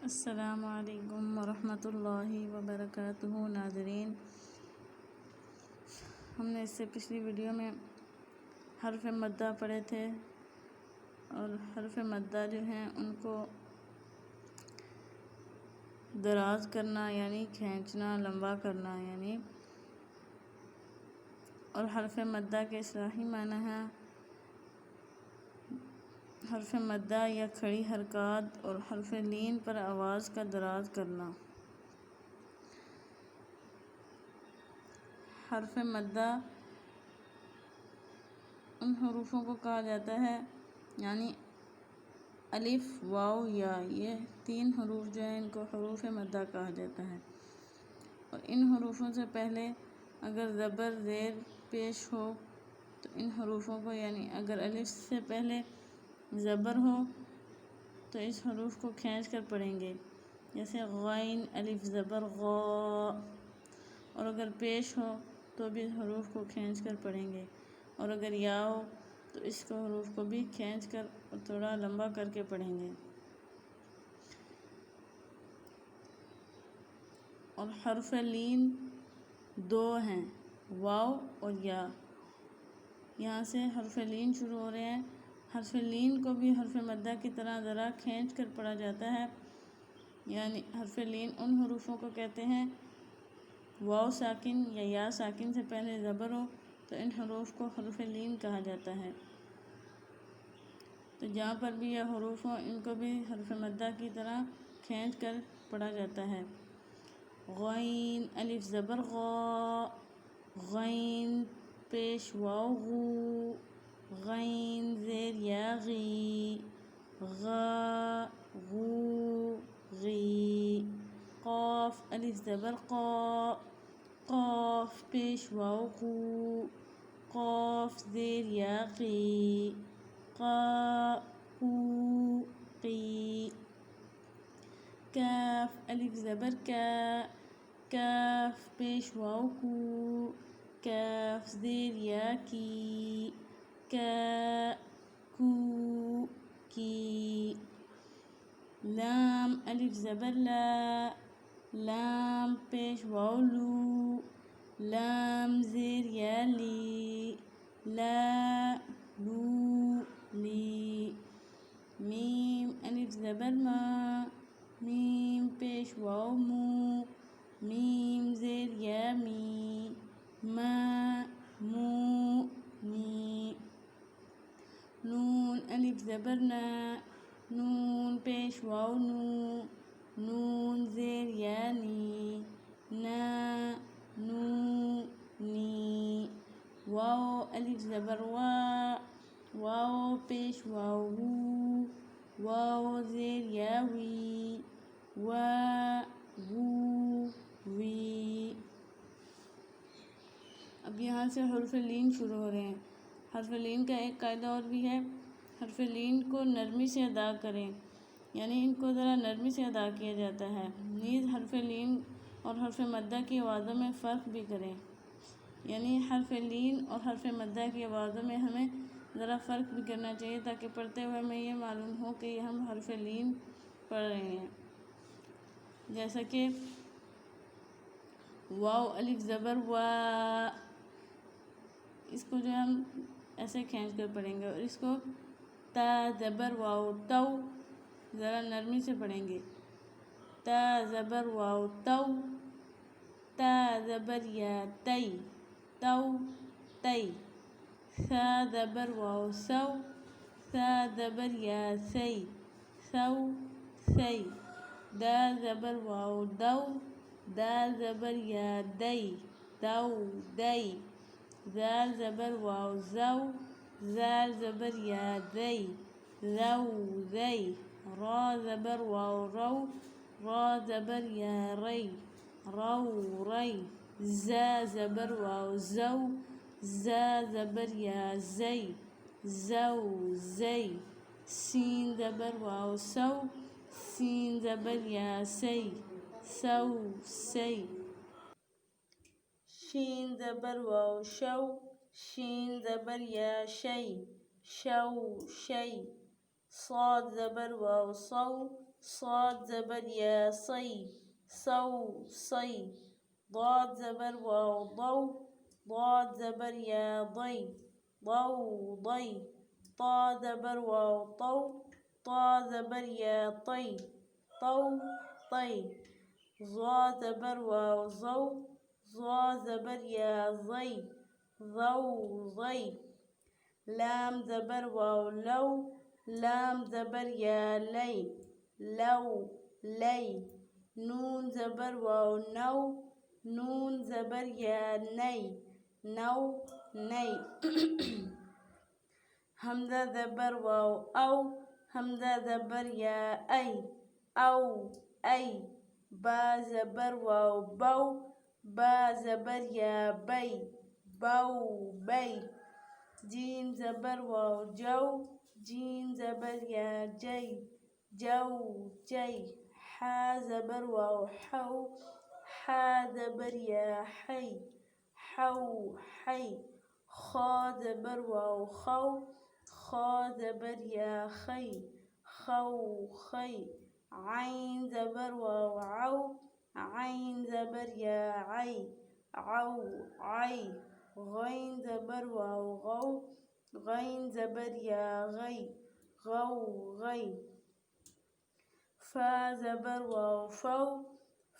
अस्सलामु अलैकुम वरहमतुल्लाहि वबरकातुहू। नाज़रीन, हमने इससे पिछली वीडियो में हरफ मद्दा पढ़े थे और हरफ मद्दा जो हैं उनको दराज करना यानी खींचना, लंबा करना यानी, और हरफ मद्दा के इस्लाही माना है हरफ मद्दा या खड़ी हरकत और हरफ लीन पर आवाज़ का दराज करना। हरफ मद्दा उन हरूफों को कहा जाता है यानी अलिफ, वाव, या, ये तीन हरूफ जो हैं इनको हरूफ मद्दा कहा जाता है। और इन हरूफों से पहले अगर ज़बर ज़ेर पेश हो तो इन हरूफों को यानी अगर अलिफ से पहले ज़बर हो तो इस हरूफ को खींच कर पढ़ेंगे, जैसे ग़ाइन अलिफ ज़बर ग़ा, और अगर पेश हो तो भी इस हरूफ को खींच कर पढ़ेंगे, और अगर या हो तो इसको हरूफ को भी खींच कर और थोड़ा लंबा करके पढ़ेंगे। और हरफ लीन दो हैं, वाव और या। यहाँ से हरफ लीन शुरू हो रहे हैं। हरफ लीन को भी हरफ मद्दा की तरह ज़रा खींच कर पढ़ा जाता है, यानी हरफ लीन उन हरूफों को कहते हैं वाव साकिन या साकिन से पहले ज़बर हो तो इन हरूफ को हरफ लीन कहा जाता है। तो जहाँ पर भी यह हरूफ हो इनको भी हरफ मद्दा की तरह खींच कर पढ़ा जाता है। ग़ाइन अलिफ ज़बर ग़ा, ग़ाइन पेश वाव गू, ग़ाइन ज़ेर या गी, ग़ा गू गी। क़ाफ अलिफ ज़बर क़ा, क़ाफ पेश वाव कू, क़ाफ ज़ेर या क़ी, क़ा कू क़ी। काफ अलिफ ज़बर का, काफ पेश वाव कू, काफ ज़ेर या की, का कू की। लाम अलिफ ज़बर ला, लाम पेश वाव लू, लाम ज़ेर या ली, ला लू ली। मीम अलिफ ज़बर मा, मीम पेश वाव मू, मीम ज़ेर या मी, मा मू मी। नून अलिफ ज़बर ना, नून पेश वाव नू, नून ज़ेर या नी, ना नू नी। वाव अलिफ ज़बर वा, वाव पेश वाव वू, वाव ज़ेर या वी, वा वू वी। अब यहाँ से हरफ लीन शुरू हो रहे हैं। हरफ लीन का एक कायदा और भी है, हरफ लीन को नरमी से अदा करें, यानी इनको ज़रा नरमी से अदा किया जाता है। नीज़ हरफ लीन और हरफ मद्दा की आवाज़ों में फ़र्क भी करें, यानी हरफ लीन और हरफ मद्दा की आवाज़ों में हमें ज़रा फ़र्क भी करना चाहिए ताकि पढ़ते हुए हमें ये मालूम हो कि हम हरफ लीन पढ़ रहे हैं। जैसा कि वाव अलिफ ज़बर वा, इसको जो हम ऐसे खींच कर पढ़ेंगे, और इसको ता ज़बर वाव तौ, ज़रा नरमी से पढ़ेंगे। ता ज़बर वाव तौ, ता ज़बर या तई, तौ तई। सा ज़बर वाव सौ, सा ज़बर या सई, सौ सई। दाल ज़बर वाव दौ, दाल ज़बर या दई, दौ दई। ज़ाल ज़बर वाव ज़ौ, ज़ाल ज़बर या ज़ई, ज़ौ ज़ई। रा ज़बर वाव रौ, रा ज़बर या रई, रौ रई। ज़ा ज़बर वाव ज़ौ, ज़ा ज़बर या ज़ई, ज़ौ ज़ई। सीन ज़बर वाव सौ, सीन ज़बर या सई, सौ सई। शीन ज़बर वाव शौ, शीन ज़बर या शई, शौ शई। साद ज़बर वाव सौ, صاد زبر يا صي صو صي ضاد زبر واو ضو ضاد زبر يا ضي ضو ضي طا زبر واو طو طا زبر يا طي طو طي ظا زبر واو ظو ظا زبر يا ظي ظو ظي لام زبر واو لو لام زبر يا لي لو لي نون زبر واو نو نون زبر يا ني نو ني همزة زبر واو أو همزة زبر يا أي أو أي با زبر واو بو با زبر يا بي بو بي جيم زبر واو جو جيم زبر يا جي جو جي حا زبر واو حو حا زبر يا حي حو حي خا زبر واو خو خا زبر يا خي خو خي عين زبر واو عو عين زبر يا عي عو عي غين زبر واو غو غين زبر يا غي غو غي فا زبر واو فو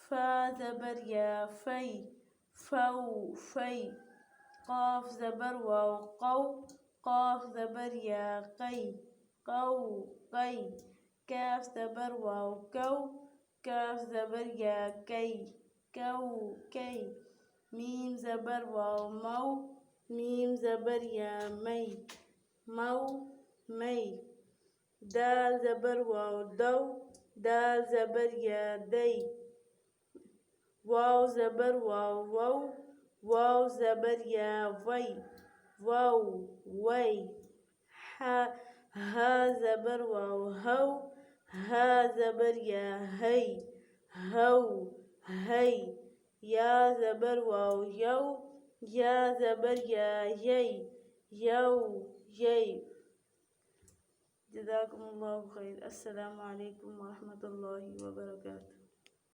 فا زبر يا في فو في قاف زبر واو قو قاف زبر يا قي قو قي كاف زبر واو كو كاف زبر يا كي كو كي ميم زبر واو مو ميم زبر يا مي مو مي دال زبر واو دو دال زبر يا دي واو زبر واو وو واو زبر يا وي وو وي ها زبر واو هو ها زبر يا هي هو هي يا زبر واو يو يا زبر يا يي يو يي جزاكم الله خير. السلام عليكم ورحمة الله وبركاته.